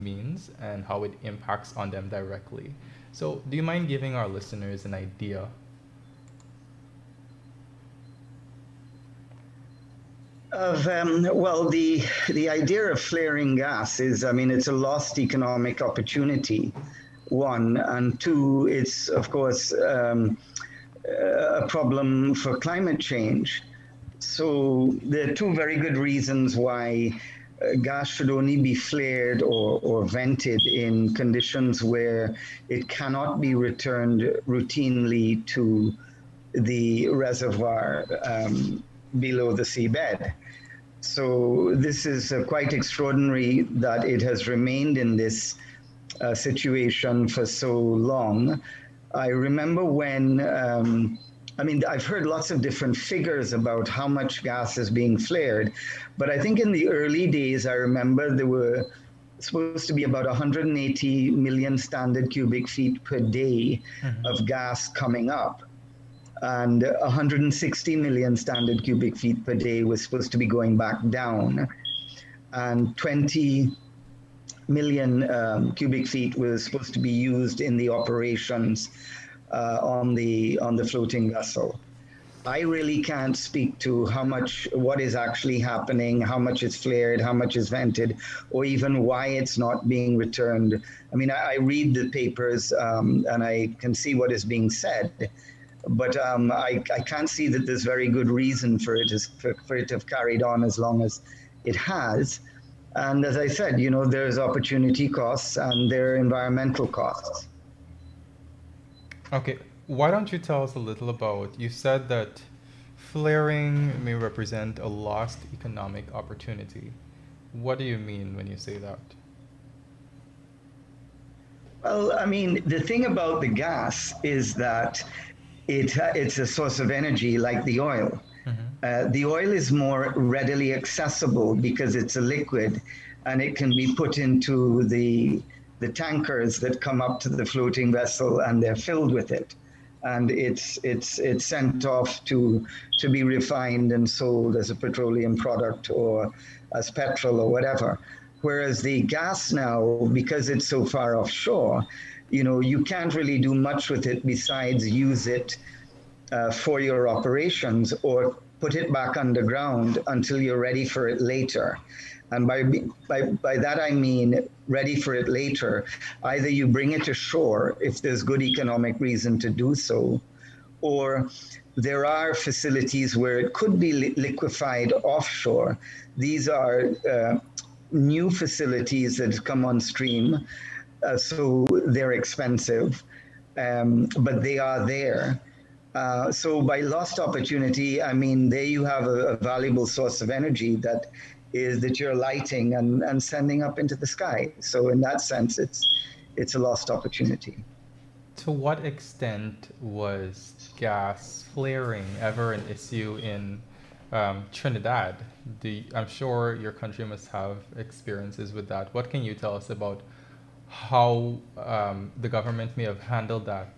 means and how it impacts on them directly. So, do you mind giving our listeners an idea? Well, the idea of flaring gas is, I mean, it's a lost economic opportunity. One and two, it's of course a problem for climate change. So there are two very good reasons why gas should only be flared or vented in conditions where it cannot be returned routinely to the reservoir below the seabed. So this is quite extraordinary that it has remained in this situation for so long. I remember when, I mean, I've heard lots of different figures about how much gas is being flared, but I think in the early days, I remember there were supposed to be about 180 million standard cubic feet per day of gas coming up. And 160 million standard cubic feet per day was supposed to be going back down. And 20 million cubic feet was supposed to be used in the operations on the floating vessel. I really can't speak to what is actually happening, how much is flared, how much is vented, or even why it's not being returned. I mean, I read the papers and I can see what is being said, but I can't see that there's very good reason for it to have carried on as long as it has. And as I said, you know, there's opportunity costs and there are environmental costs. Okay, why don't you tell us a little about, you said that flaring may represent a lost economic opportunity. What do you mean when you say that? Well, I mean, the thing about the gas is that it's a source of energy like the oil. The oil is more readily accessible because it's a liquid and it can be put into the tankers that come up to the floating vessel and they're filled with it. And it's sent off to be refined and sold as a petroleum product or as petrol or whatever. Whereas the gas now, because it's so far offshore, you know, you can't really do much with it besides use it for your operations or put it back underground until you're ready for it later. And by that I mean ready for it later. Either you bring it ashore if there's good economic reason to do so, or there are facilities where it could be liquefied offshore. These are new facilities that come on stream, so they're expensive, but they are there. So by lost opportunity, I mean, there you have a valuable source of energy that you're lighting and sending up into the sky. So in that sense, it's a lost opportunity. To what extent was gas flaring ever an issue in Trinidad? I'm sure your country must have experiences with that. What can you tell us about how the government may have handled that?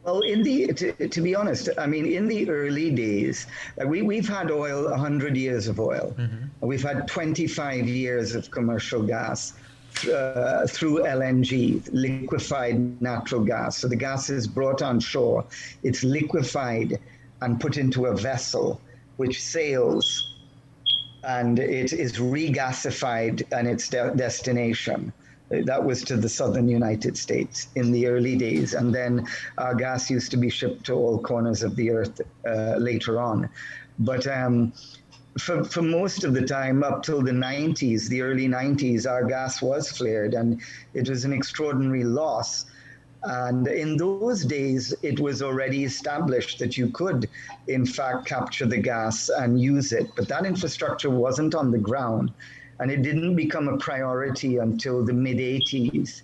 Well, to be honest, I mean, in the early days, we've had oil, 100 years of oil. We've had 25 years of commercial gas through LNG, liquefied natural gas. So the gas is brought on shore, it's liquefied and put into a vessel which sails, and it is regasified at its destination. That was to the southern United States in the early days. And then gas used to be shipped to all corners of the earth later on. But for most of the time, up till the 90s, the early 90s, our gas was flared, and it was an extraordinary loss. And in those days, it was already established that you could, in fact, capture the gas and use it. But that infrastructure wasn't on the ground. And it didn't become a priority until the mid-80s.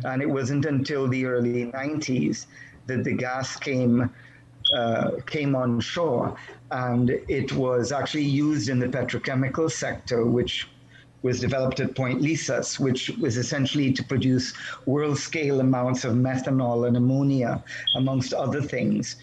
And it wasn't until the early 90s that the gas came on shore. And it was actually used in the petrochemical sector, which was developed at Point Lisas, which was essentially to produce world-scale amounts of methanol and ammonia, amongst other things.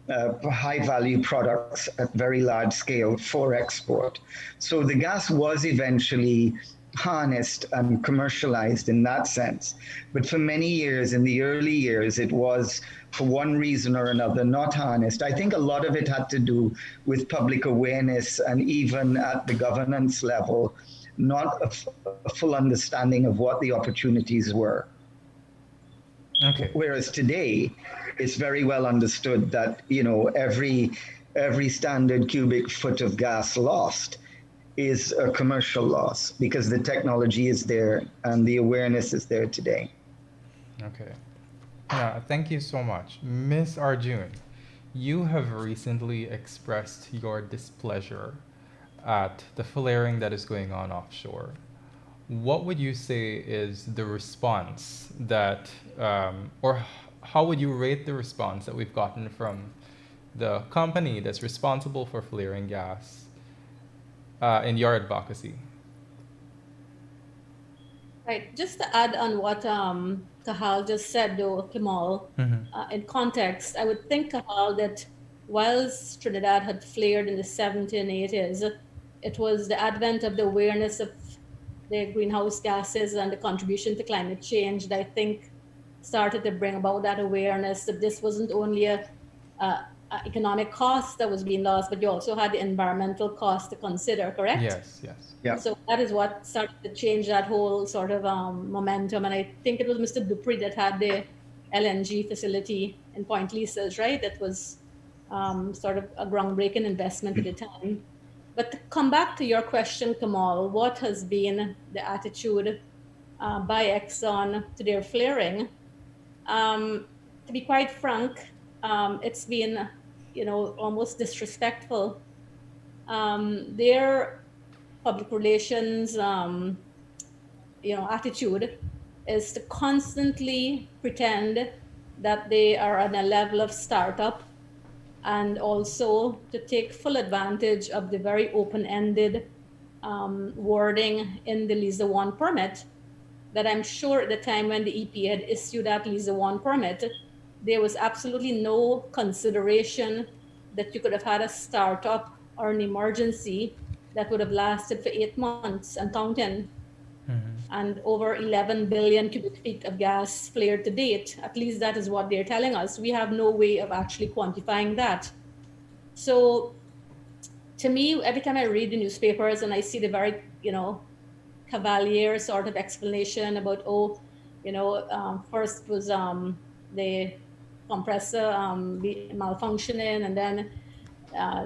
high value products at very large scale for export. So the gas was eventually harnessed and commercialized in that sense. But for many years, in the early years, it was, for one reason or another, not harnessed. I think a lot of it had to do with public awareness and even at the governance level, not a full understanding of what the opportunities were. Okay. Whereas today, it's very well understood that every standard cubic foot of gas lost is a commercial loss because the technology is there and the awareness is there today. Okay. Yeah, thank you so much. Miss Arjun, you have recently expressed your displeasure at the flaring that is going on offshore. What would you say is the response that, or how would you rate the response that we've gotten from the company that's responsible for flaring gas in your advocacy? Right. Just to add on what Kahal just said, though, Kemol, in context, I would think, Kahal, that whilst Trinidad had flared in the 70s and 80s, it was the advent of the awareness of the greenhouse gases and the contribution to climate change that I think started to bring about that awareness that this wasn't only a economic cost that was being lost, but you also had the environmental cost to consider, correct? Yes, yes. Yeah. So that is what started to change that whole sort of momentum. And I think it was Mr. Dupree that had the LNG facility in Point Lisas, right? That was sort of a groundbreaking investment at the time. But to come back to your question, Kamal, what has been the attitude by Exxon to their flaring? To be quite frank, it's been, almost disrespectful. Their public relations, attitude is to constantly pretend that they are on a level of startup, and also to take full advantage of the very open-ended wording in the Liza 1 permit that I'm sure at the time when the EPA had issued that Liza 1 permit, there was absolutely no consideration that you could have had a startup or an emergency that would have lasted for 8 months and counting. And over 11 billion cubic feet of gas flared to date. At least that is what they're telling us. We have no way of actually quantifying that. So to me, every time I read the newspapers and I see the very, cavalier sort of explanation about, first was the compressor malfunctioning, and then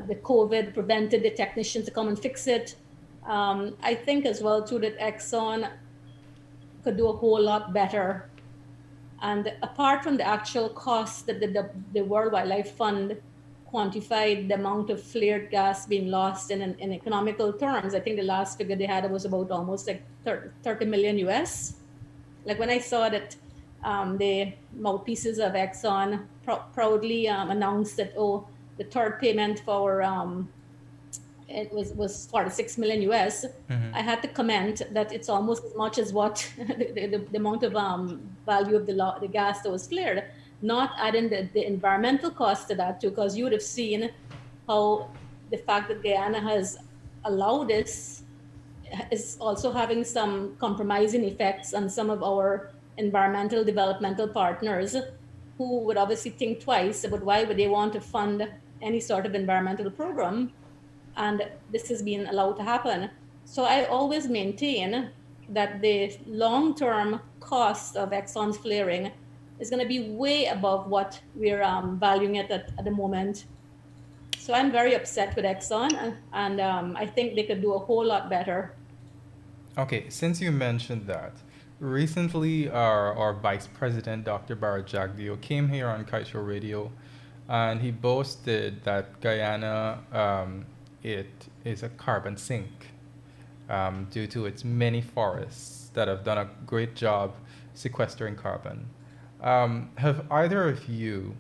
the COVID prevented the technicians to come and fix it. I think as well too that Exxon could do a whole lot better. And apart from the actual cost that the World Wildlife Fund quantified the amount of flared gas being lost in economical terms, I think the last figure they had was about almost like 30 million US. Like when I saw that the mouthpieces of Exxon proudly announced that, the third payment for it was 46 million US. I had to comment that it's almost as much as what the amount of value of the gas that was flared, not adding the environmental cost to that too, because you would have seen how the fact that Guyana has allowed this is also having some compromising effects on some of our environmental developmental partners who would obviously think twice about why would they want to fund any sort of environmental program. And this has been allowed to happen. So I always maintain that the long-term cost of Exxon's flaring is going to be way above what we're valuing it at the moment. So I'm very upset with Exxon, and I think they could do a whole lot better. Okay, since you mentioned that, recently our Vice President, Dr. Bharat Jagdeo, came here on Kaieteur Radio, and he boasted that Guyana, it is a carbon sink due to its many forests that have done a great job sequestering carbon. Have either of you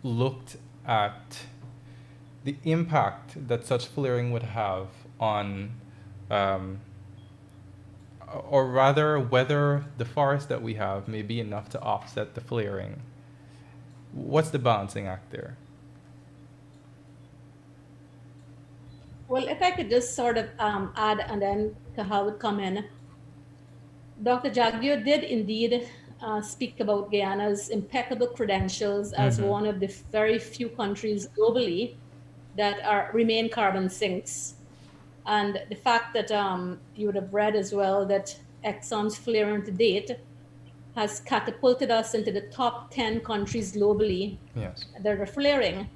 looked at the impact that such flaring would have on, or rather whether the forest that we have may be enough to offset the flaring? What's the balancing act there? Well, if I could just sort of add, and then Kahal would come in. Dr. Jagier did indeed speak about Guyana's impeccable credentials as one of the very few countries globally that remain carbon sinks. And the fact that you would have read as well that Exxon's flaring to date has catapulted us into the top 10 countries globally Yes. that are flaring.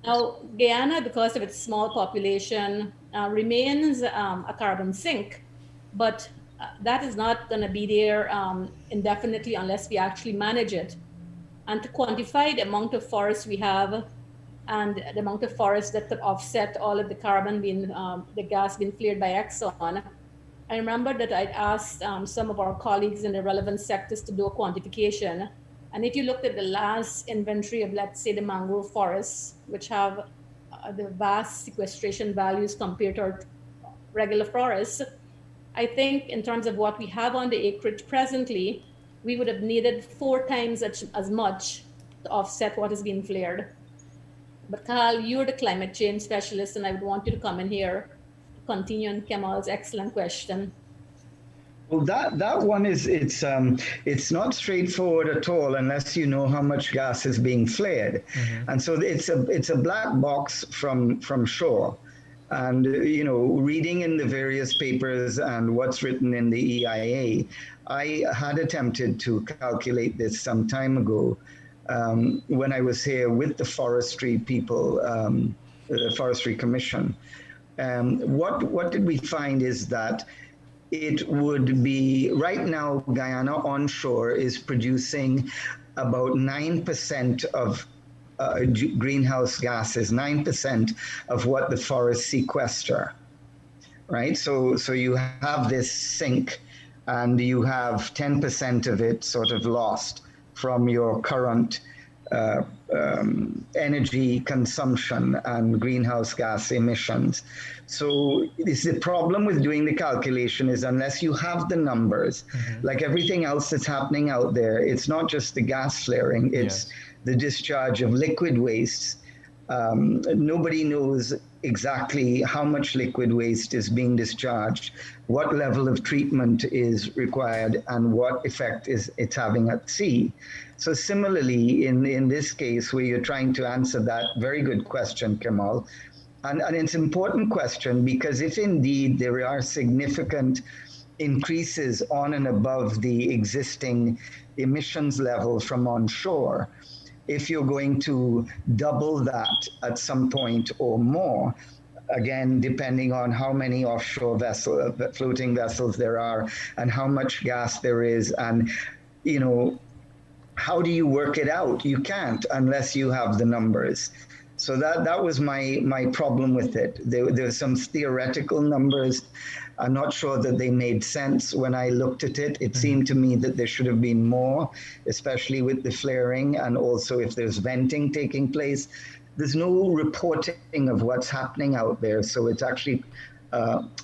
Now, Guyana, because of its small population, remains a carbon sink, but that is not going to be there indefinitely unless we actually manage it. And to quantify the amount of forest we have and the amount of forest that could offset all of the carbon being, the gas being flared by Exxon, I remember that I'd asked some of our colleagues in the relevant sectors to do a quantification. And if you looked at the last inventory of, let's say, the mangrove forests, which have the vast sequestration values compared to our regular forests, I think in terms of what we have on the acreage presently, we would have needed 4 times as much to offset what is being flared. But Carl, you're the climate change specialist, and I would want you to come in here to continue on Kemal's excellent question. Well, that one is it's not straightforward at all unless you know how much gas is being flared, and so it's a black box from shore. And reading in the various papers and what's written in the EIA, I had attempted to calculate this some time ago when I was here with the forestry people, the Forestry Commission. What did we find is that it would be, right now, Guyana onshore is producing about 9% of greenhouse gases, 9% of what the forests sequester, right? So you have this sink and you have 10% of it sort of lost from your current energy consumption and greenhouse gas emissions. So the problem with doing the calculation is unless you have the numbers, like everything else that's happening out there, it's not just the gas flaring, it's the discharge of liquid wastes. Nobody knows exactly how much liquid waste is being discharged, what level of treatment is required, and what effect it's having at sea. So similarly, in this case, where you're trying to answer that very good question, Kemol, and it's an important question because if indeed there are significant increases on and above the existing emissions level from onshore, if you're going to double that at some point or more, again, depending on how many offshore floating vessels there are and how much gas there is, and how do you work it out? You can't unless you have the numbers. So that was my problem with it. There's some theoretical numbers. I'm not sure that they made sense when I looked at it. It seemed to me that there should have been more, especially with the flaring and also if there's venting taking place. There's no reporting of what's happening out there, so it's actually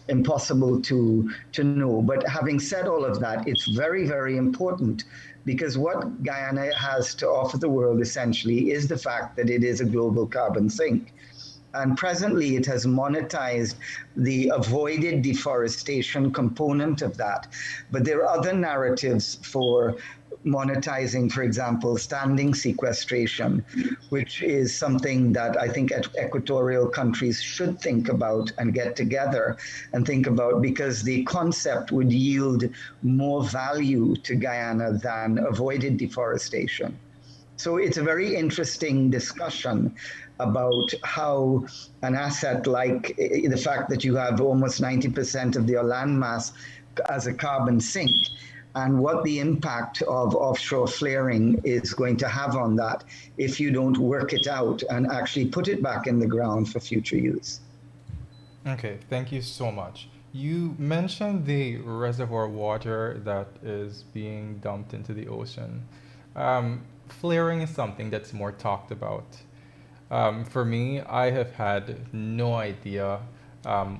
impossible to know. But having said all of that, it's very, very important because what Guyana has to offer the world essentially is the fact that it is a global carbon sink. And presently it has monetized the avoided deforestation component of that. But there are other narratives for monetizing, for example, standing sequestration, which is something that I think equatorial countries should think about and get together and think about, because the concept would yield more value to Guyana than avoided deforestation. So it's a very interesting discussion about how an asset like the fact that you have almost 90% of your land mass as a carbon sink, and what the impact of offshore flaring is going to have on that if you don't work it out and actually put it back in the ground for future use. Okay, thank you so much. You mentioned the reservoir water that is being dumped into the ocean. Flaring is something that's more talked about. For me, I have had no idea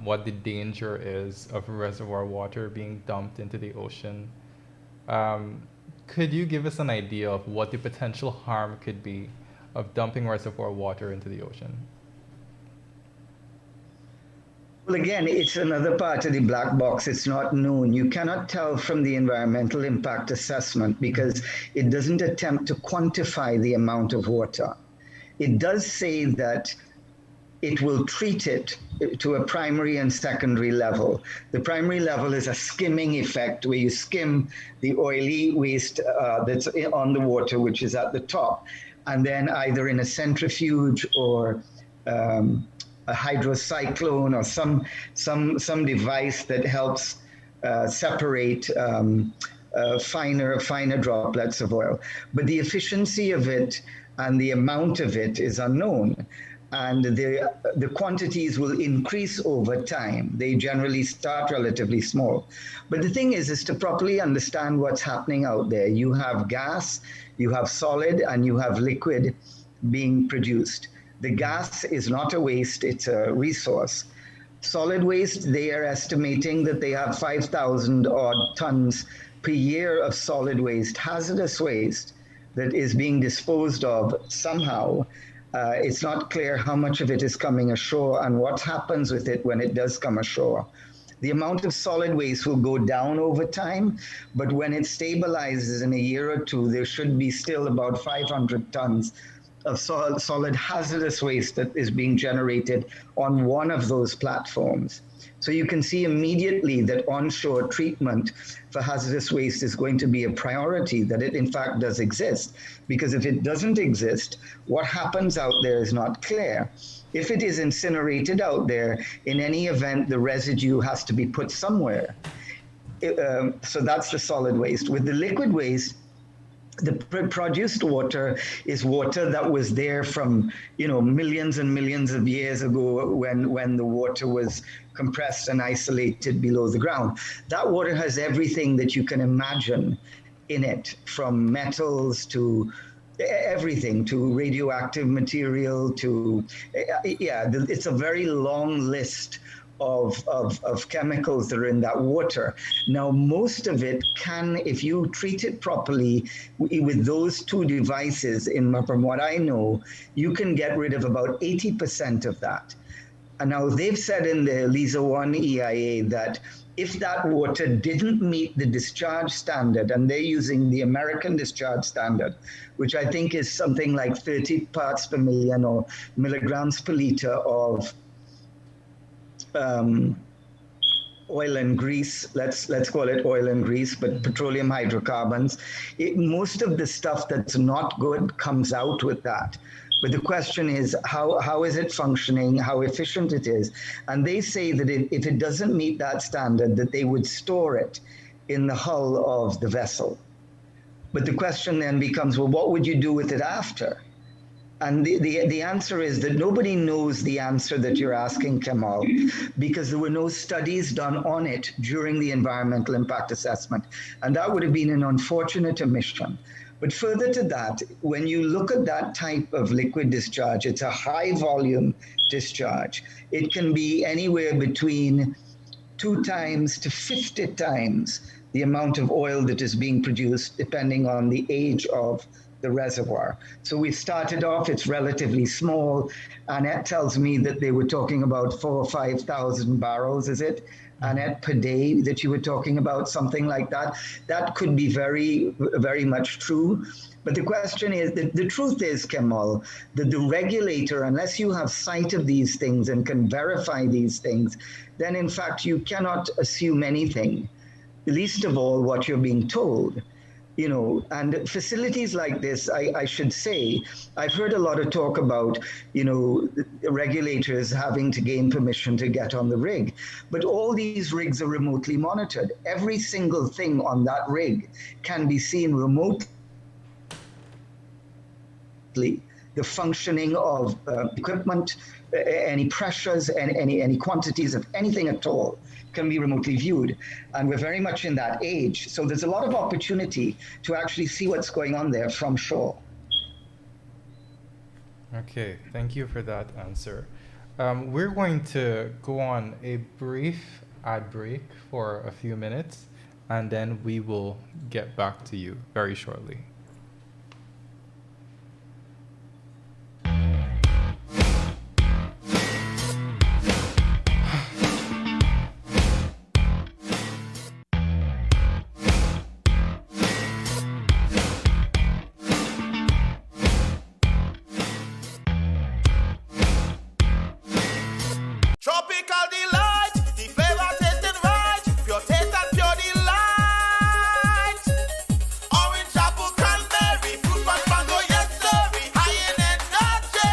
what the danger is of reservoir water being dumped into the ocean. could you give us an idea of what the potential harm could be of dumping reservoir water into the ocean? Well, again, it's another part of the black box. It's not known. You cannot tell from the environmental impact assessment because it doesn't attempt to quantify the amount of water. It does say that it will treat it to a primary and secondary level. The primary level is a skimming effect where you skim the oily waste that's on the water, which is at the top, and then either in a centrifuge or a hydrocyclone or some device that helps separate finer droplets of oil. But the efficiency of it and the amount of it is unknown. And the quantities will increase over time. They generally start relatively small. But the thing is to properly understand what's happening out there. You have gas, you have solid, and you have liquid being produced. The gas is not a waste, it's a resource. Solid waste, they are estimating that they have 5,000 odd tons per year of solid waste, hazardous waste, that is being disposed of somehow. It's not clear how much of it is coming ashore and what happens with it when it does come ashore. The amount of solid waste will go down over time, but when it stabilizes in a year or two, there should be still about 500 tons of solid hazardous waste that is being generated on one of those platforms. So you can see immediately that onshore treatment for hazardous waste is going to be a priority, that it in fact does exist. Because if it doesn't exist, what happens out there is not clear. If it is incinerated out there, in any event, the residue has to be put somewhere. So that's the solid waste. With the liquid waste, the produced water is water that was there from, millions and millions of years ago when the water was compressed and isolated below the ground. That water has everything that you can imagine in it, from metals to everything, to radioactive material, to, it's a very long list of chemicals that are in that water. Now, most of it can, if you treat it properly with those two devices, from what I know, you can get rid of about 80% of that. And now they've said in the LISA 1 EIA that if that water didn't meet the discharge standard, and they're using the American discharge standard, which I think is something like 30 parts per million or milligrams per liter of oil and grease, let's call it oil and grease, but petroleum hydrocarbons. Most of the stuff that's not good comes out with that. But the question is, how is it functioning, how efficient it is? And they say that if it doesn't meet that standard, that they would store it in the hull of the vessel. But the question then becomes, well, what would you do with it after? And the answer is that nobody knows the answer that you're asking, Kemol, because there were no studies done on it during the environmental impact assessment. And that would have been an unfortunate omission. But further to that, when you look at that type of liquid discharge, it's a high volume discharge. It can be anywhere between 2 times to 50 times the amount of oil that is being produced, depending on the age of the reservoir. So we started off, it's relatively small. Annette tells me that they were talking about 4,000 or 5,000 barrels, is it, Annette, per day that you were talking about, something like that. That could be very, very much true. But the question is, the truth is, Kemol, that the regulator, unless you have sight of these things and can verify these things, then in fact you cannot assume anything, least of all what you're being told. And facilities like this, I should say, I've heard a lot of talk about, regulators having to gain permission to get on the rig. But all these rigs are remotely monitored. Every single thing on that rig can be seen remotely. The functioning of equipment, any pressures, and any quantities of anything at all can be remotely viewed. And we're very much in that age. So there's a lot of opportunity to actually see what's going on there from shore. Okay, thank you for that answer. We're going to go on a brief ad break for a few minutes. and then we will get back to you very shortly. Tropical delight, the flavor tasting right, pure taste and pure delight. Orange apple cranberry, fruit punch mango, yes sir, high in energy.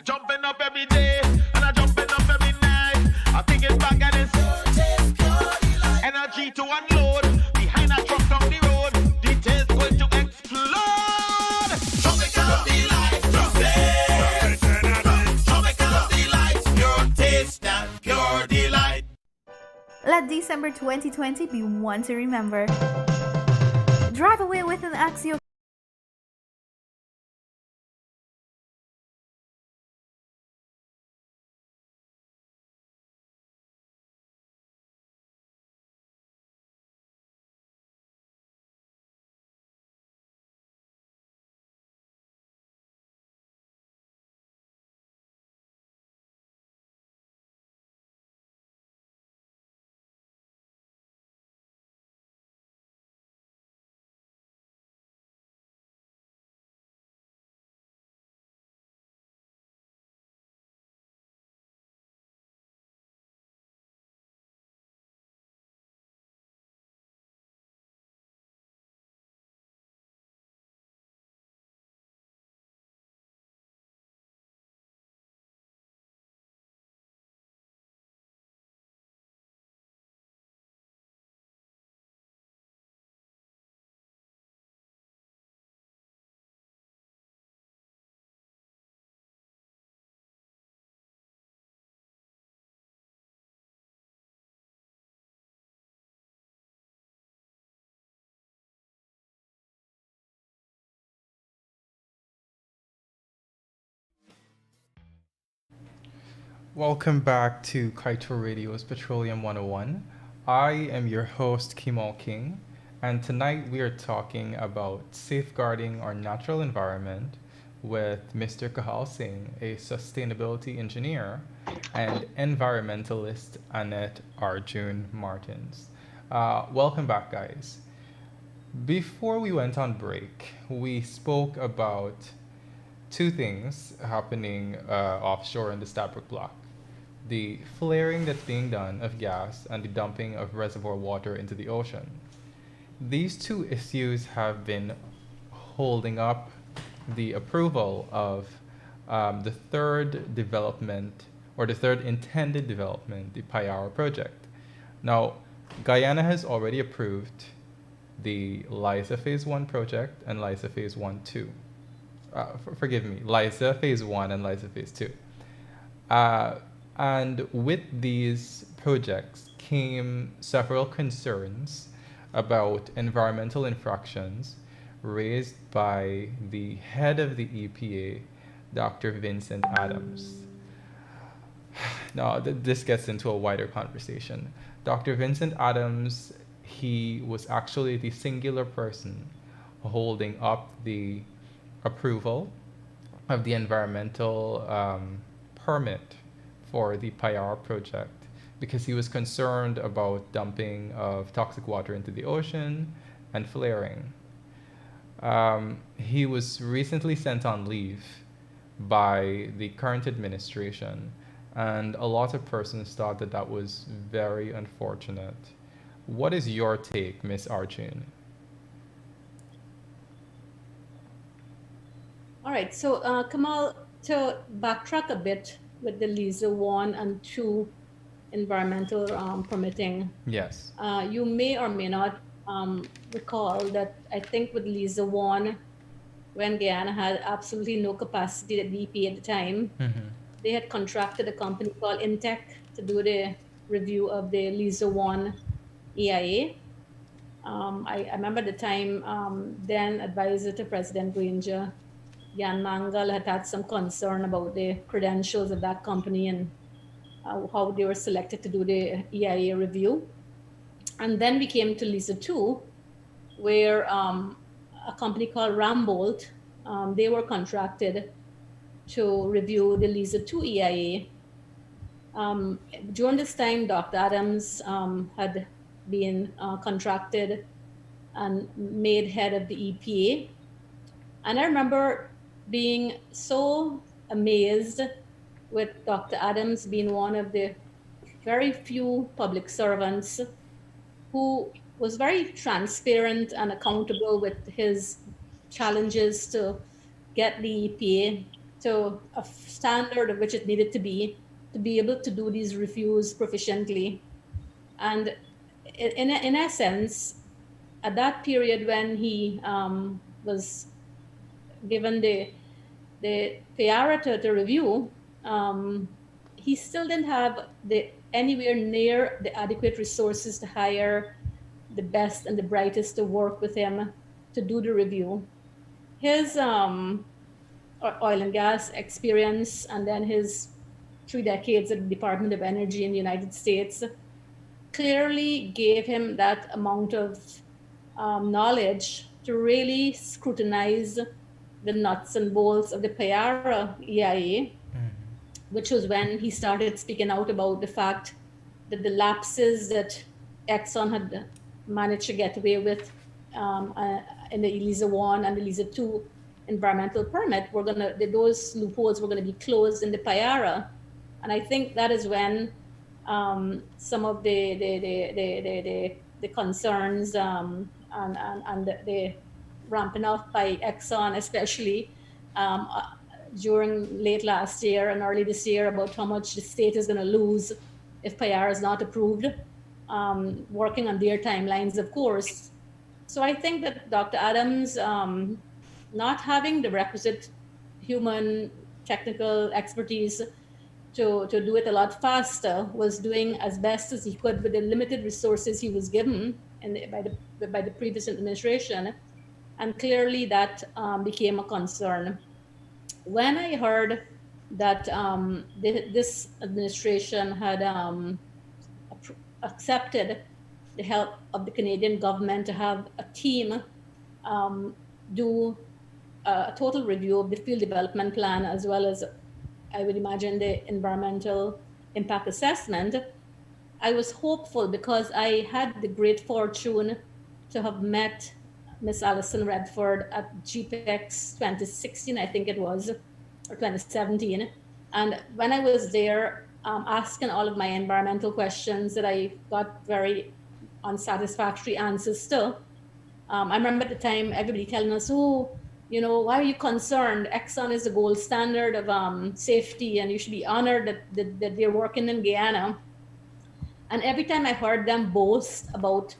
Jumping up every day, and I jumping up every night. I think it's back and it's pure taste, pure delight. Energy to unload, behind a truck down the road, the taste going to explode. Tropical delight, pure delight. Let December 2020 be one to remember. Drive away with an Axio. Welcome back to Kaieteur Radio's Petroleum 101. I am your host, Kemol King, and tonight we are talking about safeguarding our natural environment with Mr. Kahal Singh, a sustainability engineer, and environmentalist Annette Arjun Martins. Welcome back, guys. Before we went on break, we spoke about two things happening offshore in the Stabroek Block: the flaring that's being done of gas and the dumping of reservoir water into the ocean. These two issues have been holding up the approval of the third development, or the third intended development, the Payara project. Now, Guyana has already approved the LISA Phase 1 project and LISA Phase 1 2. Forgive me, LISA Phase 1 and LISA Phase 2. And with these projects came several concerns about environmental infractions raised by the head of the EPA, Dr. Vincent Adams. Now, this gets into a wider conversation. Dr. Vincent Adams, he was actually the singular person holding up the approval of the environmental permit for the Payara project, because he was concerned about dumping of toxic water into the ocean and flaring. He was recently sent on leave by the current administration, and a lot of persons thought that that was very unfortunate. What is your take, Ms. Arjun? All right, so Kamal, to backtrack a bit with the LISA 1 and 2 environmental permitting. Yes. You may or may not recall that I think with LISA 1, when Guyana had absolutely no capacity at VP at the time, they had contracted a company called Intech to do the review of the LISA 1 EIA. I remember the time then advisor to President Granger, Jan Mangal, had some concern about the credentials of that company and how they were selected to do the EIA review. And then we came to LISA 2, where a company called Rambolt, they were contracted to review the LISA 2 EIA. During this time, Dr. Adams had been contracted and made head of the EPA. And I remember being so amazed with Dr. Adams being one of the very few public servants who was very transparent and accountable with his challenges to get the EPA to a standard of which it needed to be able to do these reviews proficiently. And in essence, at that period when he was given the Kaieteur to review, he still didn't have anywhere near the adequate resources to hire the best and the brightest to work with him to do the review. His oil and gas experience and then his 3 decades at the Department of Energy in the United States clearly gave him that amount of knowledge to really scrutinize the nuts and bolts of the Payara EIA, which was when he started speaking out about the fact that the lapses that Exxon had managed to get away with in the LISA 1 and the LISA 2 environmental permit, those loopholes were going to be closed in the Payara. And I think that is when some of the concerns and the ramping up by Exxon, especially during late last year and early this year, about how much the state is going to lose if Payara is not approved, working on their timelines, of course. So I think that Dr. Adams, not having the requisite human technical expertise to do it a lot faster, was doing as best as he could with the limited resources he was given by the previous administration. And clearly that became a concern. When I heard that this administration had accepted the help of the Canadian government to have a team do a total review of the field development plan, as well as, I would imagine, the environmental impact assessment, I was hopeful because I had the great fortune to have met Miss Alison Redford at GPEX 2016, I think it was, or 2017. And when I was there asking all of my environmental questions that I got very unsatisfactory answers to, I remember at the time everybody telling us, oh, you know, why are you concerned? Exxon is the gold standard of safety and you should be honored that they're working in Guyana. And every time I heard them boast about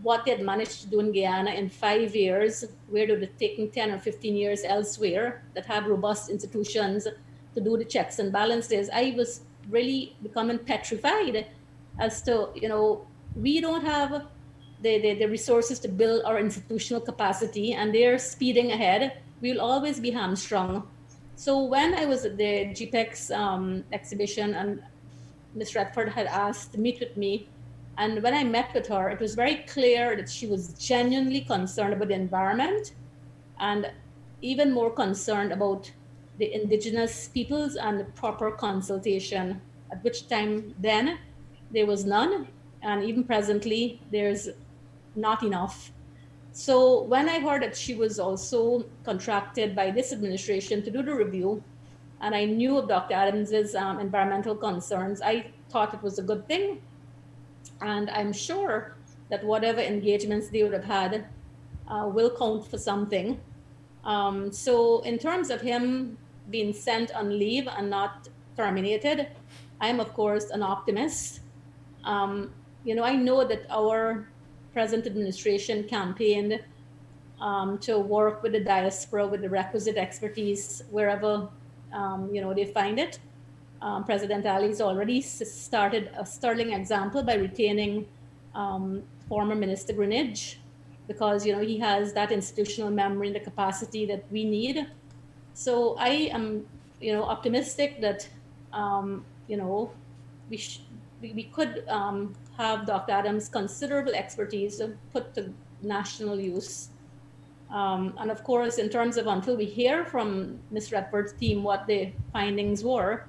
what they had managed to do in Guyana in 5 years, where they were taking 10 or 15 years elsewhere that have robust institutions to do the checks and balances, I was really becoming petrified as to, you know, we don't have the resources to build our institutional capacity and they're speeding ahead. We'll always be hamstrung. So when I was at the GPEX exhibition and Ms. Redford had asked to meet with me, and when I met with her, it was very clear that she was genuinely concerned about the environment and even more concerned about the indigenous peoples and the proper consultation, at which time then there was none. And even presently, there's not enough. So when I heard that she was also contracted by this administration to do the review, and I knew of Dr. Adams's environmental concerns, I thought it was a good thing. And I'm sure that whatever engagements they would have had will count for something. So in terms of him being sent on leave and not terminated, I'm of course an optimist. You know, I know that our present administration campaigned to work with the diaspora with the requisite expertise wherever you know, they find it. President Ali's already started a sterling example by retaining former Minister Greenidge, because, you know, he has that institutional memory and the capacity that we need. So I am, you know, optimistic that, you know, we could have Dr. Adams' considerable expertise put to national use. And of course, in terms of until we hear from Ms. Redford's team what the findings were,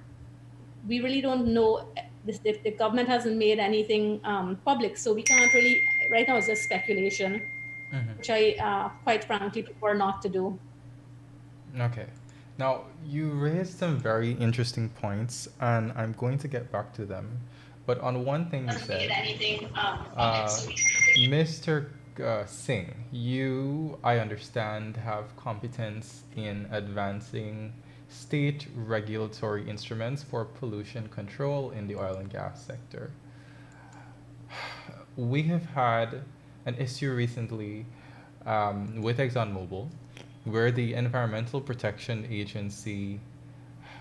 we really don't know. The government hasn't made anything public, so we can't really, right now it's just speculation, which I quite frankly prefer not to do. Okay. Now, you raised some very interesting points, and I'm going to get back to them. But on one thing you said, Mr. Singh, you, I understand, have competence in advancing state regulatory instruments for pollution control in the oil and gas sector. We have had an issue recently with ExxonMobil, where the Environmental Protection Agency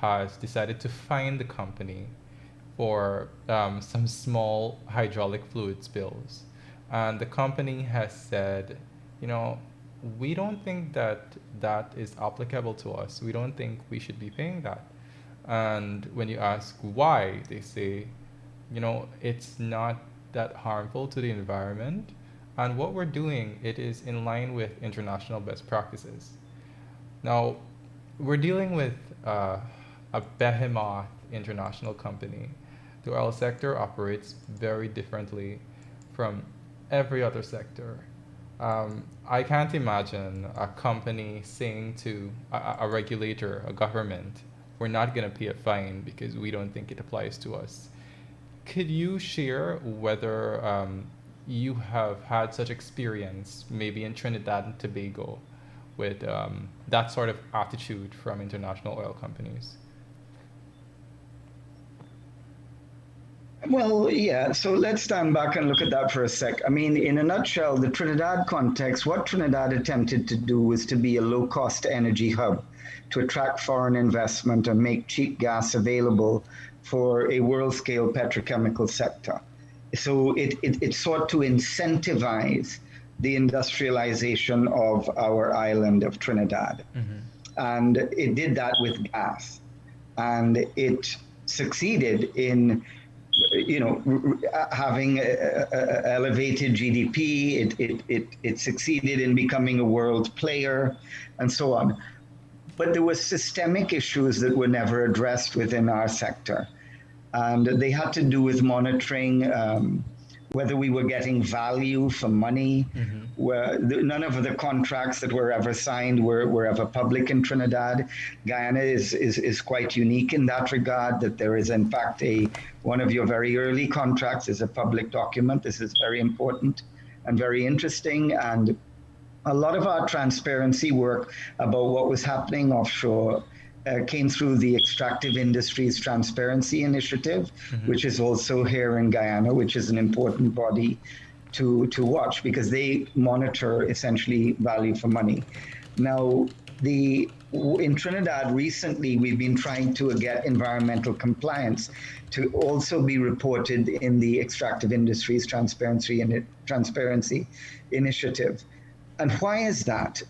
has decided to fine the company for some small hydraulic fluid spills. And the company has said, you know, we don't think that that is applicable to us. We don't think we should be paying that. And when you ask why, they say, you know, it's not that harmful to the environment. And what we're doing, it is in line with international best practices. Now, we're dealing with a behemoth international company. The oil sector operates very differently from every other sector. I can't imagine a company saying to a regulator, a government, we're not going to pay a fine because we don't think it applies to us. Could you share whether you have had such experience, maybe in Trinidad and Tobago, with that sort of attitude from international oil companies? Well, yeah, so let's stand back and look at that for a sec. I mean, in a nutshell, the Trinidad context, what Trinidad attempted to do was to be a low-cost energy hub to attract foreign investment and make cheap gas available for a world-scale petrochemical sector. So it sought to incentivize the industrialization of our island of Trinidad. And it did that with gas. And it succeeded in having elevated GDP, it succeeded in becoming a world player, and so on. But there were systemic issues that were never addressed within our sector. And they had to do with monitoring whether we were getting value for money. Where none of the contracts that were ever signed were ever public in Trinidad. Guyana is quite unique in that regard, that there is in fact one of your very early contracts is a public document. This is very important and very interesting. And a lot of our transparency work about what was happening offshore came through the Extractive Industries Transparency Initiative, which is also here in Guyana, which is an important body to watch because they monitor essentially value for money. Now, in Trinidad recently, we've been trying to get environmental compliance to also be reported in the Extractive Industries Transparency Initiative. And why is that?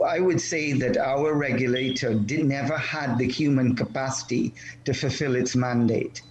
I would say that our regulator never had the human capacity to fulfill its mandate.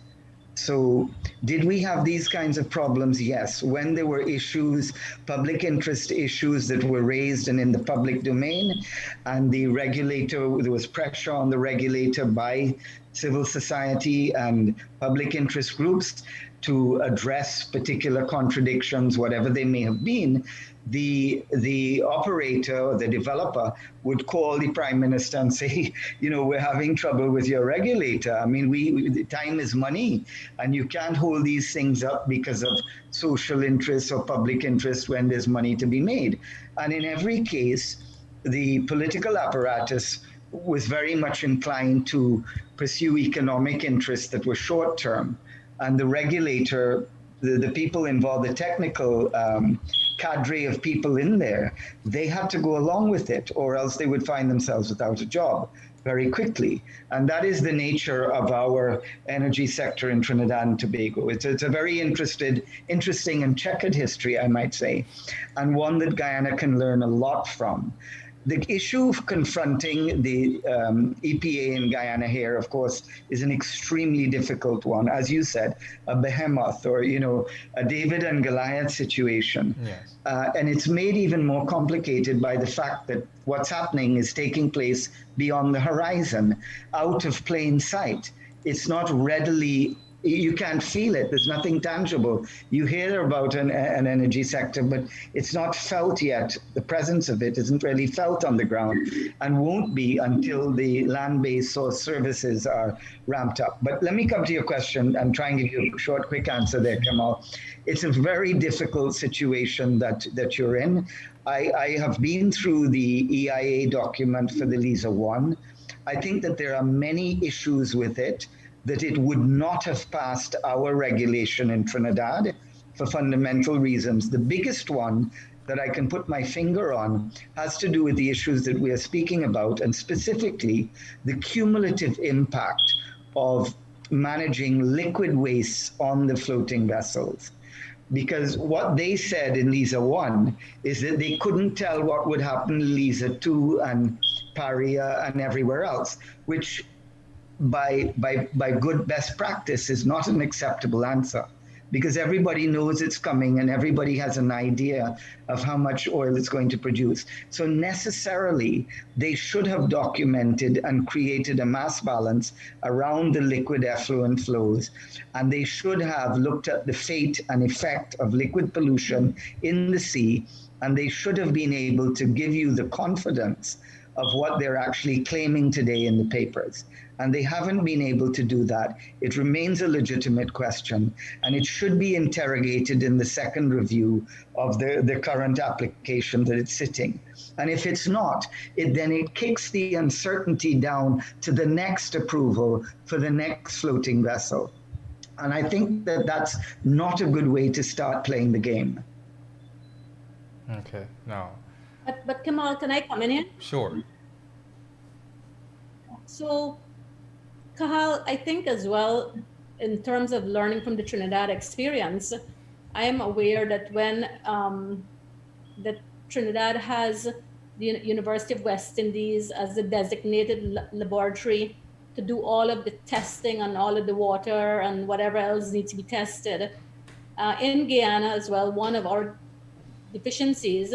So did we have these kinds of problems? Yes. When there were issues, public interest issues that were raised and in the public domain, and the regulator, there was pressure on the regulator by civil society and public interest groups to address particular contradictions, whatever they may have been, the operator, the developer would call the prime minister and say, we're having trouble with your regulator. I mean, time is money, and you can't hold these things up because of social interest or public interest when there's money to be made. And in every case, the political apparatus was very much inclined to pursue economic interests that were short term. And the regulator, the people involved, the technical cadre of people in there, they had to go along with it, or else they would find themselves without a job very quickly. And that is the nature of our energy sector in Trinidad and Tobago. It's a very interesting and checkered history, I might say, and one that Guyana can learn a lot from. The issue of confronting the EPA in Guyana here, of course, is an extremely difficult one. As you said, a behemoth or, a David and Goliath situation. Yes. And it's made even more complicated by the fact that what's happening is taking place beyond the horizon, out of plain sight. It's not readily, you can't feel it. There's nothing tangible. You hear about an energy sector, but it's not felt yet. The presence of it isn't really felt on the ground and won't be until the land-based source services are ramped up. But let me come to your question and try and give you a short, quick answer there, Kemol. It's a very difficult situation that you're in. I have been through the EIA document for the Liza 1. I think that there are many issues with it, that it would not have passed our regulation in Trinidad for fundamental reasons. The biggest one that I can put my finger on has to do with the issues that we are speaking about, and specifically the cumulative impact of managing liquid waste on the floating vessels. Because what they said in Liza 1 is that they couldn't tell what would happen in Liza 2 and Paria and everywhere else, which by good best practice is not an acceptable answer, because everybody knows it's coming and everybody has an idea of how much oil it's going to produce. So necessarily, they should have documented and created a mass balance around the liquid effluent flows, and they should have looked at the fate and effect of liquid pollution in the sea, and they should have been able to give you the confidence of what they're actually claiming today in the papers. And they haven't been able to do that. It remains a legitimate question, and it should be interrogated in the second review of the current application that it's sitting. And if it's not, then it kicks the uncertainty down to the next approval for the next floating vessel. And I think that that's not a good way to start playing the game. Okay, now. But Kemol, can I come in here? Sure. So, Kahal, I think as well, in terms of learning from the Trinidad experience, I am aware that when that Trinidad has the University of West Indies as the designated laboratory to do all of the testing on all of the water and whatever else needs to be tested. In Guyana as well, one of our deficiencies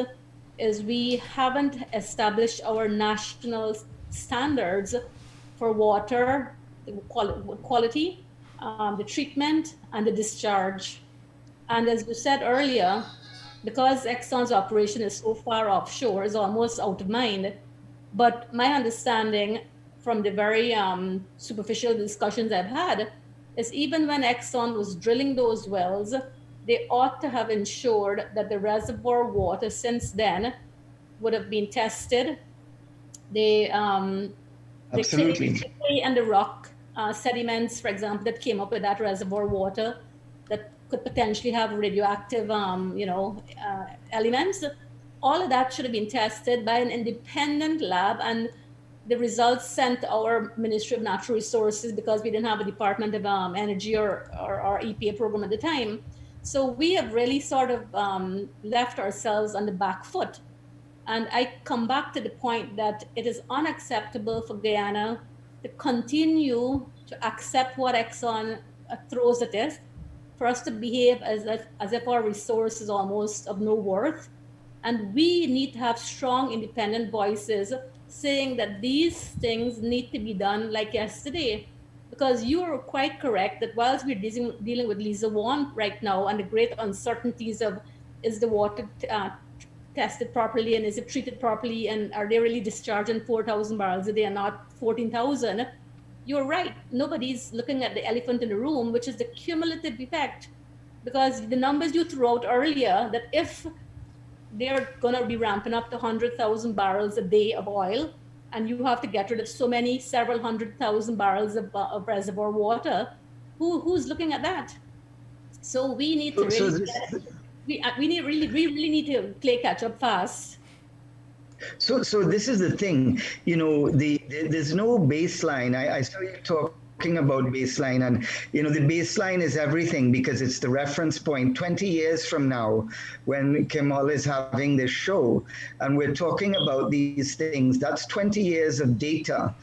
is we haven't established our national standards for water quality, the treatment, and the discharge. And as you said earlier, because Exxon's operation is so far offshore, it's almost out of mind. But my understanding from the very superficial discussions I've had is even when Exxon was drilling those wells, they ought to have ensured that the reservoir water since then would have been tested. The clay and the rock sediments, for example, that came up with that reservoir water that could potentially have radioactive, elements. All of that should have been tested by an independent lab, and the results sent to our Ministry of Natural Resources because we didn't have a Department of Energy or EPA program at the time. So we have really sort of left ourselves on the back foot. And I come back to the point that it is unacceptable for Guyana to continue to accept what Exxon throws at it, for us to behave as if our resource is almost of no worth. And we need to have strong independent voices saying that these things need to be done like yesterday. Because you are quite correct that whilst we're dealing with Liza 1 right now and the great uncertainties of is the water tested properly and is it treated properly and are they really discharging 4,000 barrels a day and not 14,000, you're right. Nobody's looking at the elephant in the room, which is the cumulative effect. Because the numbers you threw out earlier, that if they're going to be ramping up to 100,000 barrels a day of oil, and you have to get rid of several 100,000 barrels of reservoir water, who's looking at that? So we need to really, we really need to play catch up fast. So this is the thing, there's no baseline. I saw you talk talking about baseline, and the baseline is everything because it's the reference point 20 years from now when Kemol is having this show and we're talking about these things. That's 20 years of data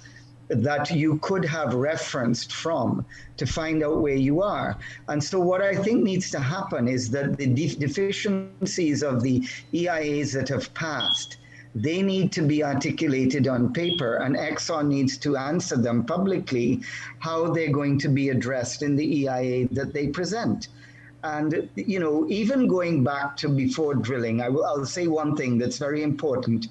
that you could have referenced from to find out where you are. And so what I think needs to happen is that the deficiencies of the EIAs that have passed, they need to be articulated on paper, and Exxon needs to answer them publicly how they're going to be addressed in the EIA that they present. And, even going back to before drilling, I'll say one thing that's very important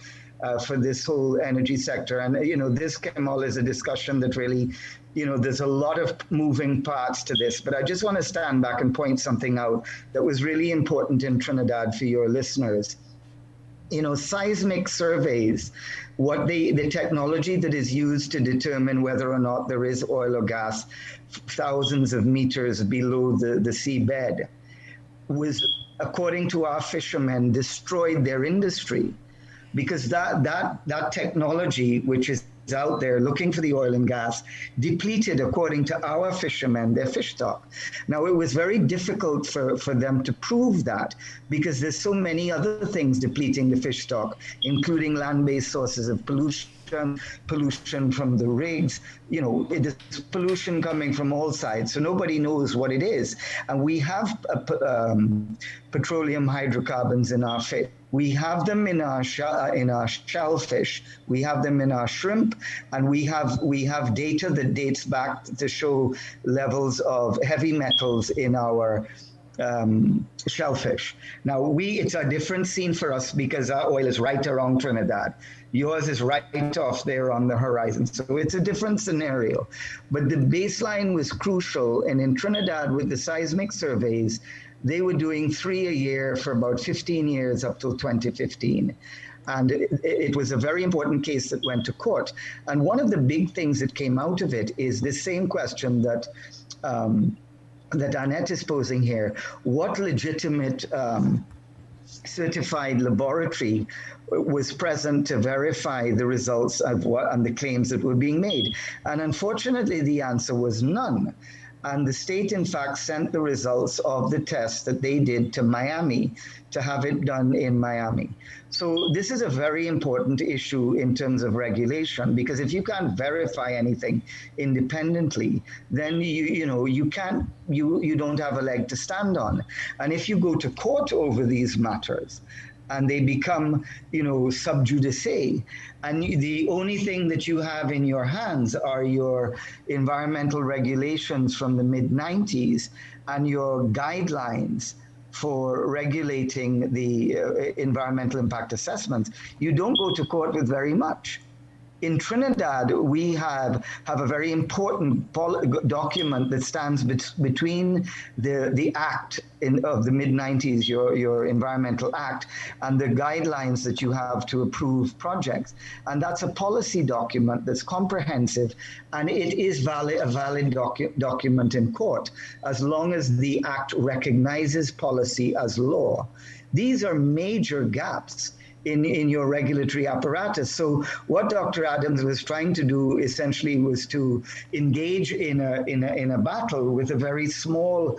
for this whole energy sector. And, this, Kemol, is a discussion that really, there's a lot of moving parts to this, but I just want to stand back and point something out that was really important in Trinidad for your listeners. Seismic surveys, the technology that is used to determine whether or not there is oil or gas thousands of meters below the seabed, was, according to our fishermen, destroyed their industry, because that technology, which is out there looking for the oil and gas, depleted, according to our fishermen, their fish stock. Now, it was very difficult for them to prove that because there's so many other things depleting the fish stock, including land-based sources of pollution from the rigs. It is pollution coming from all sides, so nobody knows what it is. And we have petroleum hydrocarbons in our fish. We have them in our shellfish, we have them in our shrimp, and we have data that dates back to show levels of heavy metals in our shellfish. Now, it's a different scene for us because our oil is right around Trinidad. Yours is right off there on the horizon. So it's a different scenario. But the baseline was crucial. And in Trinidad, with the seismic surveys, they were doing 3 a year for about 15 years up till 2015. And it was a very important case that went to court. And one of the big things that came out of it is this same question that Annette is posing here. What legitimate certified laboratory was present to verify the results of and the claims that were being made? And unfortunately, the answer was none. And the state, in fact, sent the results of the test that they did to Miami to have it done in Miami. So this is a very important issue in terms of regulation, because if you can't verify anything independently, then you don't have a leg to stand on. And if you go to court over these matters, and they become, sub judice, and the only thing that you have in your hands are your environmental regulations from the mid-90s and your guidelines for regulating the environmental impact assessments, you don't go to court with very much. In Trinidad, we have a very important document that stands between the act of the mid-90s, your Environmental Act, and the guidelines that you have to approve projects. And that's a policy document that's comprehensive, and it is a valid document in court, as long as the act recognizes policy as law. These are major gaps in your regulatory apparatus. So what Dr. Adams was trying to do essentially was to engage in a battle with a very small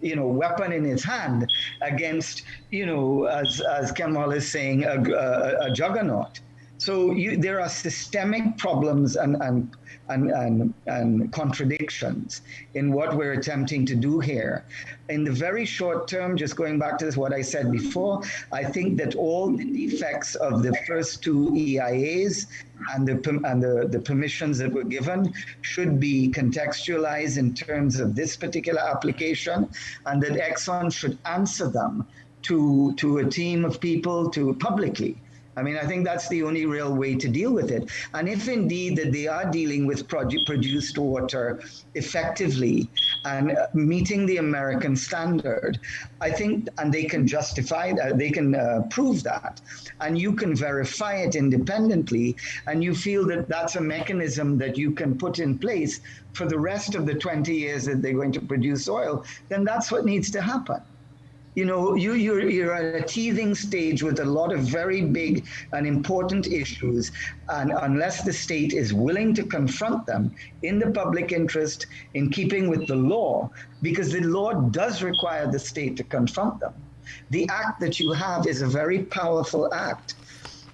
weapon in his hand against, as Kemol is saying, a juggernaut. So there are systemic problems and contradictions in what we're attempting to do here. In the very short term, just going back to what I said before, I think that all the defects of the first two EIAs and the permissions that were given should be contextualized in terms of this particular application, and that Exxon should answer them to a team of people, publicly. I mean, I think that's the only real way to deal with it. And if indeed that they are dealing with produced water effectively and meeting the American standard, I think, and they can justify that, they can prove that, and you can verify it independently, and you feel that that's a mechanism that you can put in place for the rest of the 20 years that they're going to produce oil, then that's what needs to happen. You know, you're at a teething stage with a lot of very big and important issues. And unless the state is willing to confront them in the public interest, in keeping with the law, because the law does require the state to confront them. The act that you have is a very powerful act.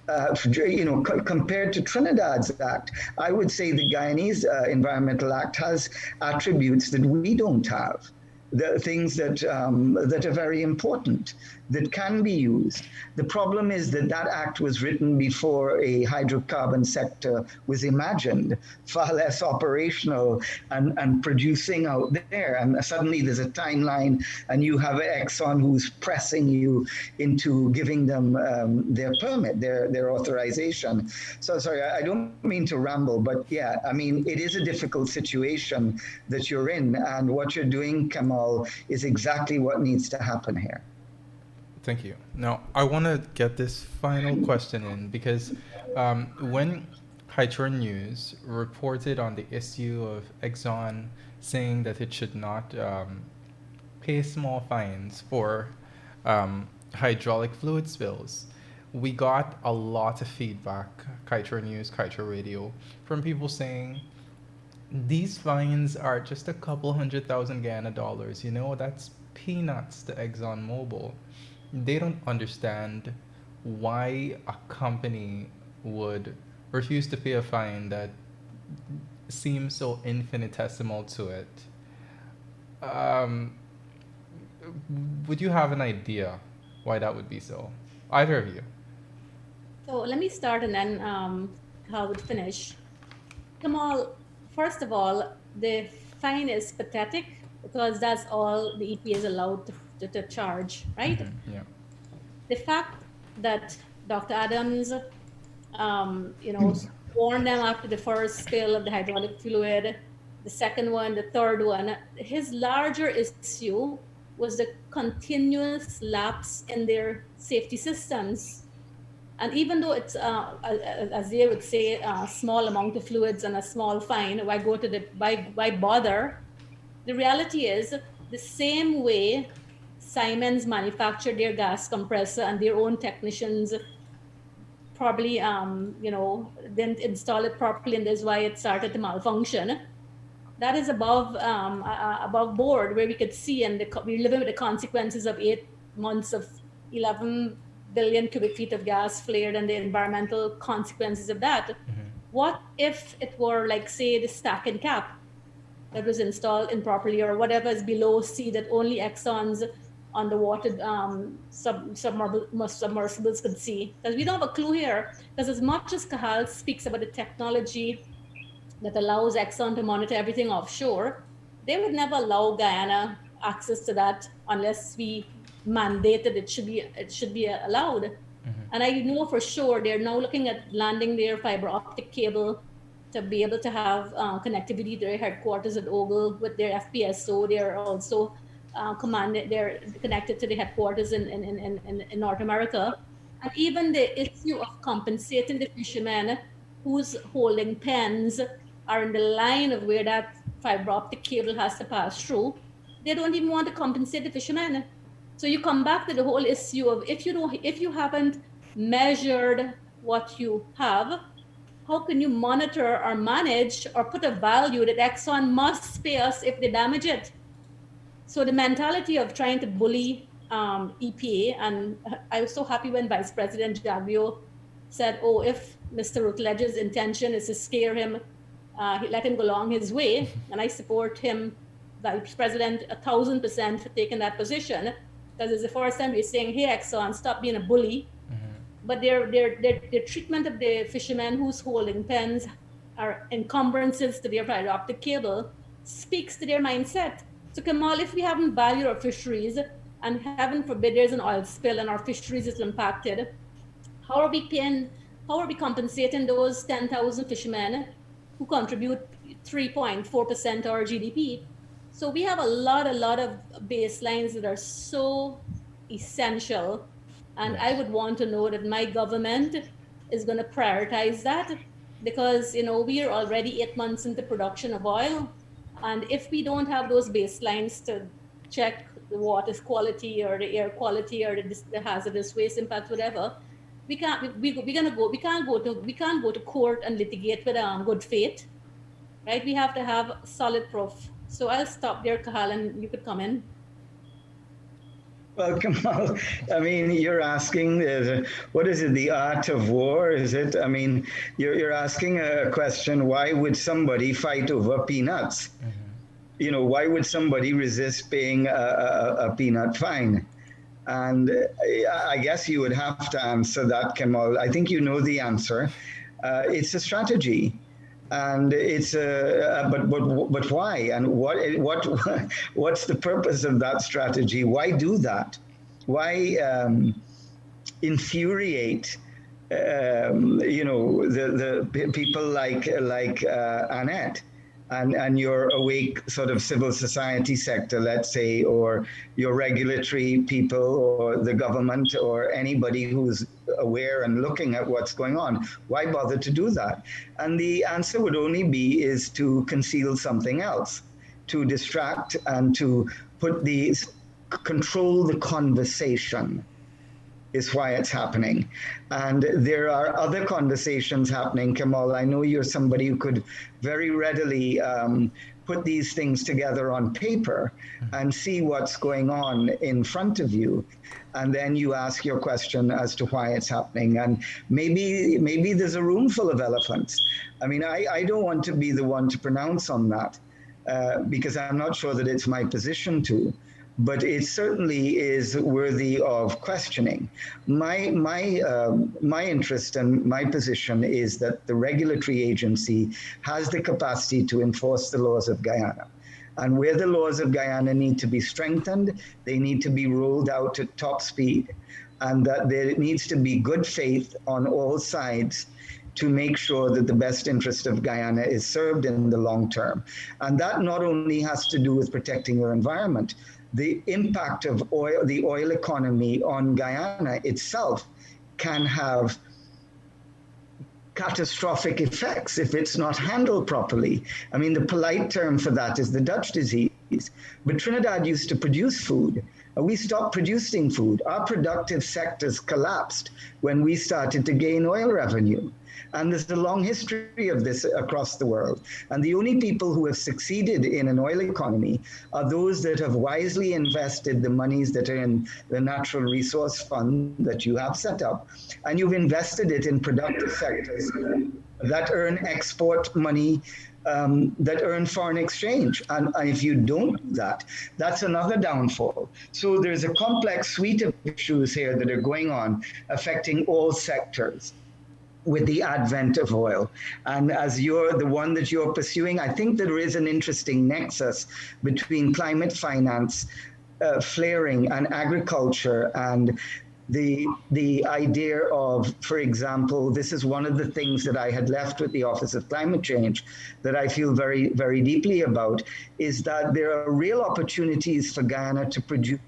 Compared to Trinidad's act, I would say the Guyanese Environmental Act has attributes that we don't have. The things that are very important, that can be used. The problem is that that act was written before a hydrocarbon sector was imagined, far less operational and producing out there. And suddenly there's a timeline, and you have Exxon who's pressing you into giving them their permit, their authorization. So sorry, I don't mean to ramble, but yeah, I mean, it is a difficult situation that you're in, and what you're doing, Kemol, is exactly what needs to happen here. Thank you. Now, I want to get this final question in because when Kaieteur News reported on the issue of Exxon saying that it should not pay small fines for hydraulic fluid spills, we got a lot of feedback, Kaieteur News, Kaieteur Radio, from people saying, these fines are just a couple $100,000 Guyana dollars. You know, that's peanuts to ExxonMobil. They don't understand why a company would refuse to pay a fine that seems so infinitesimal to it. Would you have an idea why that would be so? Either of you. So let me start and then Carl would finish. Kemol, first of all, the fine is pathetic because that's all the EPA is allowed to charge, right? Mm-hmm. Yeah. The fact that Dr. Adams, warned them after the first spill of the hydraulic fluid, the second one, the third one, his larger issue was the continuous lapse in their safety systems. And even though it's, as they would say, a small amount of fluids and a small fine, why bother? The reality is the same way Siemens manufactured their gas compressor and their own technicians probably, didn't install it properly, and that's why it started to malfunction. That is above board, where we could see, and we're living with the consequences of 8 months of 11 billion cubic feet of gas flared and the environmental consequences of that. Mm-hmm. What if it were like, say, the stack and cap that was installed improperly, or whatever is below sea that only Exxon's underwater submersibles could see? Because we don't have a clue here. Because as much as Kahal speaks about the technology that allows Exxon to monitor everything offshore, they would never allow Guyana access to that unless we mandated it should be allowed. Mm-hmm. And I know for sure they're now looking at landing their fiber optic cable to be able to have connectivity to their headquarters at Ogle with their FPSO. They're also they're connected to the headquarters in North America. And even the issue of compensating the fishermen whose holding pens are in the line of where that fiber optic cable has to pass through, they don't even want to compensate the fishermen. So you come back to the whole issue of if you haven't measured what you have, how can you monitor or manage or put a value that Exxon must pay us if they damage it? So the mentality of trying to bully EPA, and I was so happy when Vice President Jaglio said, oh, if Mr. Rutledge's intention is to scare him, let him go along his way. And I support him, Vice President, 1,000% for taking that position. Because it's the first time we're saying, hey, Exxon, stop being a bully. Mm-hmm. But their treatment of the fishermen whose holding pens are encumbrances to their fiber optic cable speaks to their mindset. So Kemol, if we haven't valued our fisheries, and heaven forbid there's an oil spill and our fisheries is impacted, how are we compensating those 10,000 fishermen who contribute 3.4% to our GDP? So we have a lot of baselines that are so essential. And yes. I would want to know that my government is going to prioritize that, because, we are already 8 months into production of oil. And if we don't have those baselines to check the water's quality or the air quality or the hazardous waste impact, whatever, we can't go to court and litigate with good faith, right? We have to have solid proof. So I'll stop there, Kahal, and you could come in. Well, Kamal, I mean, you're asking, what is it, the art of war? Is it? I mean, you're asking a question, why would somebody fight over peanuts? Mm-hmm. You know, why would somebody resist paying a peanut fine? And I guess you would have to answer that, Kemal. I think you know the answer. It's a strategy. And it's but why, and what's the purpose of that strategy? Why do that? Why infuriate the people like Annette and your awake sort of civil society sector, let's say, or your regulatory people or the government or anybody who's aware and looking at what's going on? Why bother to do that? And the answer would only be is to conceal something else, to distract and to control the conversation is why it's happening. And there are other conversations happening, Kemal. I know you're somebody who could very readily put these things together on paper and see what's going on in front of you. And then you ask your question as to why it's happening. And maybe there's a room full of elephants. I mean, I don't want to be the one to pronounce on that because I'm not sure that it's my position to. But it certainly is worthy of questioning. My interest and my position is that the regulatory agency has the capacity to enforce the laws of Guyana. And where the laws of Guyana need to be strengthened, they need to be rolled out at top speed. And that there needs to be good faith on all sides to make sure that the best interest of Guyana is served in the long term. And that not only has to do with protecting your environment, the impact of the oil economy on Guyana itself can have catastrophic effects if it's not handled properly. I mean, the polite term for that is the Dutch disease. But Trinidad used to produce food. We stopped producing food. Our productive sectors collapsed when we started to gain oil revenue. And there's a long history of this across the world. And the only people who have succeeded in an oil economy are those that have wisely invested the monies that are in the natural resource fund that you have set up. And you've invested it in productive sectors that earn export money, that earn foreign exchange. And if you don't do that, that's another downfall. So there's a complex suite of issues here that are going on affecting all sectors with the advent of oil. And as you're the one that you're pursuing, I think there is an interesting nexus between climate finance, flaring, and agriculture, and the idea of, for example, this is one of the things that I had left with the Office of Climate Change that I feel very, very deeply about, is that there are real opportunities for Guyana to produce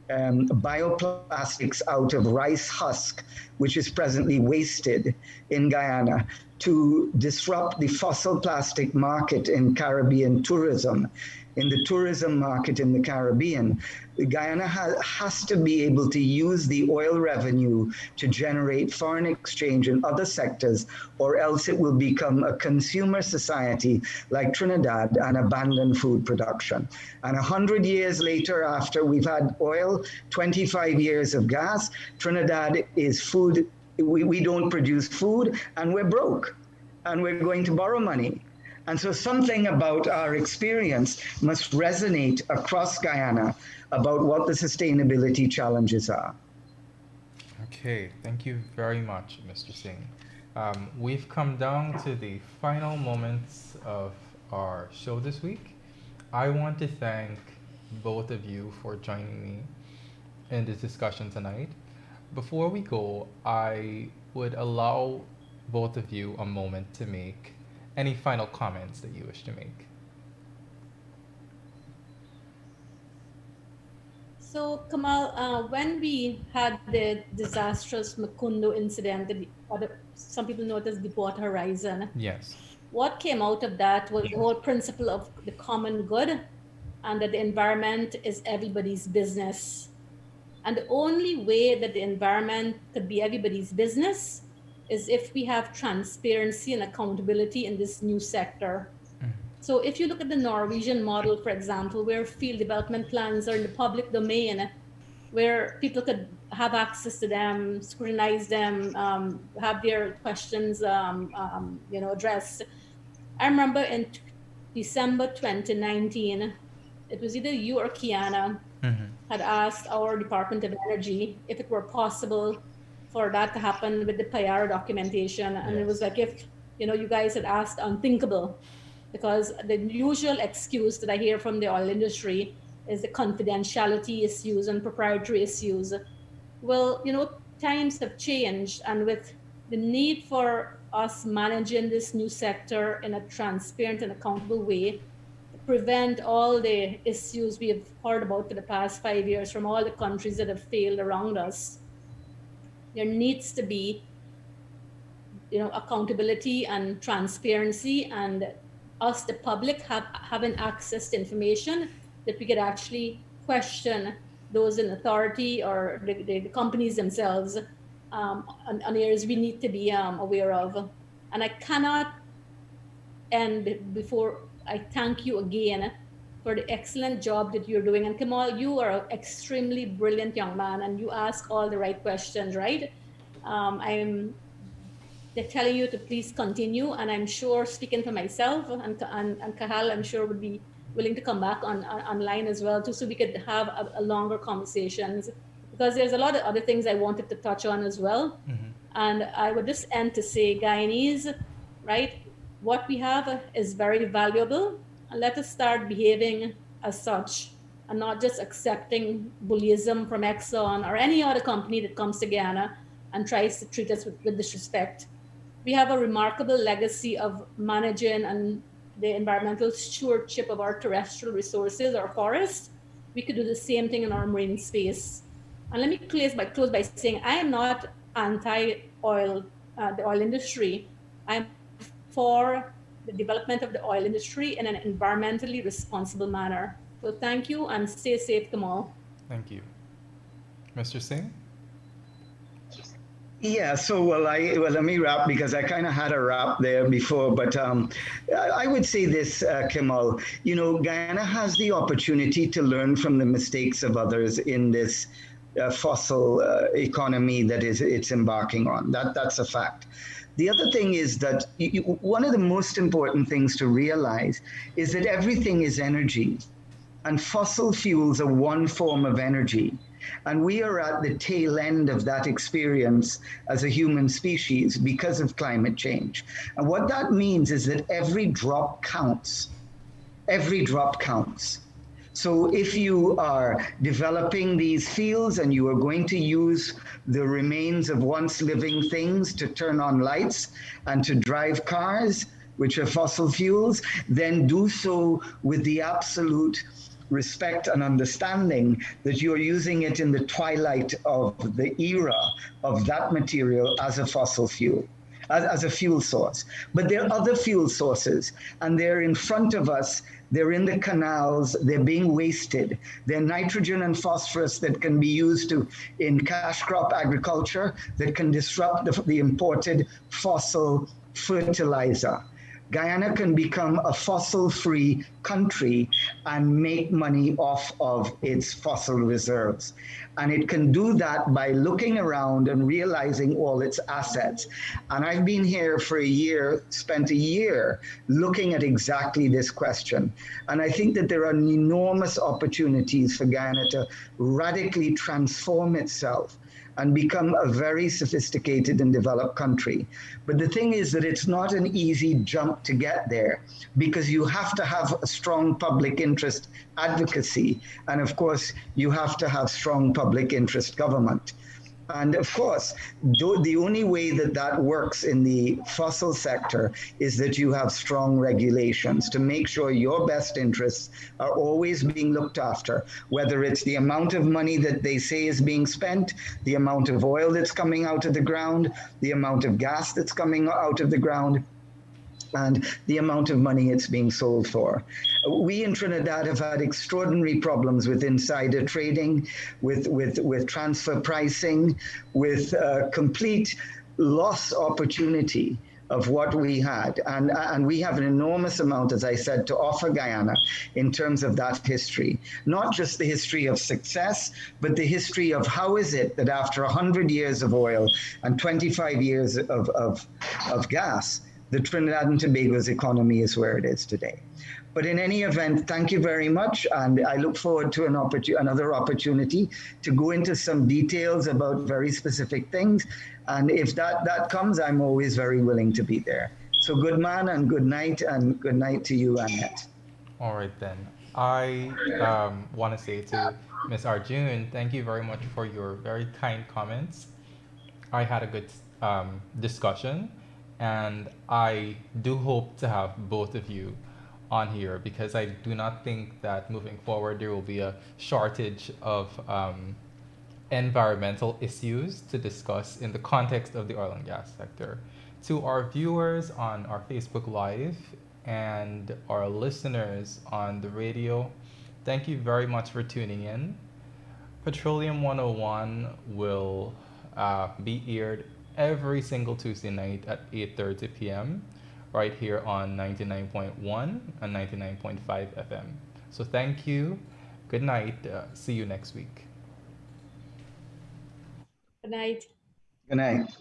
bioplastics out of rice husk, which is presently wasted in Guyana, to disrupt the fossil plastic market in Caribbean tourism. In the tourism market in the Caribbean, Guyana has to be able to use the oil revenue to generate foreign exchange in other sectors, or else it will become a consumer society like Trinidad and abandon food production. And 100 years later, after we've had oil, 25 years of gas, Trinidad is food. We don't produce food, and we're broke, and we're going to borrow money. And so something about our experience must resonate across Guyana about what the sustainability challenges are. Okay, thank you very much, Mr. Singh. We've come down to the final moments of our show this week. I want to thank both of you for joining me in this discussion tonight. Before we go, I would allow both of you a moment to make any final comments that you wish to make. So, Kamal, when we had the disastrous Macondo incident, some people know it as Deepwater Horizon. Yes. What came out of that was the whole principle of the common good. and that the environment is everybody's business. And the only way that the environment could be everybody's business is if we have transparency and accountability in this new sector. So if you look at the Norwegian model, for example, where field development plans are in the public domain, where people could have access to them, scrutinize them, have their questions addressed. I remember in December 2019, it was either you or Kiana had asked our Department of Energy if it were possible for that to happen with the Payara documentation. And it was like if you guys had asked unthinkable, because the usual excuse that I hear from the oil industry is the confidentiality issues and proprietary issues. Well, times have changed, and with the need for us managing this new sector in a transparent and accountable way, to prevent all the issues we have heard about for the past 5 years from all the countries that have failed around us, there needs to be, accountability and transparency, and us, the public, having access to information that we could actually question those in authority or the companies themselves on areas we need to be aware of. And I cannot end before I thank you again for the excellent job that you're doing. And Kemol, you are an extremely brilliant young man, and you ask all the right questions, right? They're telling you to please continue, and I'm sure, speaking for myself and Kahal, I'm sure would be willing to come back online as well too, so we could have a longer conversations, because there's a lot of other things I wanted to touch on as well. And I would just end to say, Guyanese, right? What we have is very valuable, and let us start behaving as such and not just accepting bullyism from Exxon or any other company that comes to Guyana and tries to treat us with disrespect. We have a remarkable legacy of managing and the environmental stewardship of our terrestrial resources, our forests. We could do the same thing in our marine space. And let me close by saying, I am not anti-oil, the oil industry. I'm for the development of the oil industry in an environmentally responsible manner. So thank you, and stay safe, Kemol. Thank you. Mr. Singh? Yeah, so let me wrap, because I kind of had a wrap there before, but I would say this, Kemol, Guyana has the opportunity to learn from the mistakes of others in this fossil economy that it's embarking on. That's a fact. The other thing is that one of the most important things to realize is that everything is energy, and fossil fuels are one form of energy. And we are at the tail end of that experience as a human species because of climate change. And what that means is that every drop counts. Every drop counts. So if you are developing these fields and you are going to use the remains of once living things to turn on lights and to drive cars, which are fossil fuels, then do so with the absolute respect and understanding that you're using it in the twilight of the era of that material as a fossil fuel, as a fuel source. But there are other fuel sources, and they're in front of us. They're in the canals. They're being wasted. They're nitrogen and phosphorus that can be used in cash crop agriculture that can disrupt the imported fossil fertilizer. Guyana can become a fossil-free country and make money off of its fossil reserves. And it can do that by looking around and realizing all its assets. And I've been here for a year, spent a year looking at exactly this question. And I think that there are enormous opportunities for Guyana to radically transform itself and become a very sophisticated and developed country. But the thing is that it's not an easy jump to get there, because you have to have a strong public interest advocacy. And of course, you have to have strong public interest government. And of course, the only way that that works in the fossil sector is that you have strong regulations to make sure your best interests are always being looked after, whether it's the amount of money that they say is being spent, the amount of oil that's coming out of the ground, the amount of gas that's coming out of the ground. and the amount of money it's being sold for. We in Trinidad have had extraordinary problems with insider trading, with transfer pricing, with complete loss opportunity of what we had. And we have an enormous amount, as I said, to offer Guyana in terms of that history. Not just the history of success, but the history of how is it that after 100 years of oil and 25 years of gas, the Trinidad and Tobago's economy is where it is today. But in any event, thank you very much. And I look forward to another opportunity to go into some details about very specific things. And if that comes, I'm always very willing to be there. So good man and good night to you, Annette. All right then. I want to say to Ms. Arjun, thank you very much for your very kind comments. I had a good discussion, and I do hope to have both of you on here because I do not think that moving forward there will be a shortage of environmental issues to discuss in the context of the oil and gas sector. To our viewers on our Facebook Live and our listeners on the radio, thank you very much for tuning in. Petroleum 101 will be aired every single Tuesday night at 8:30 p.m. right here on 99.1 and 99.5 FM. So thank you. Good night. See you next week. Good night. Good night.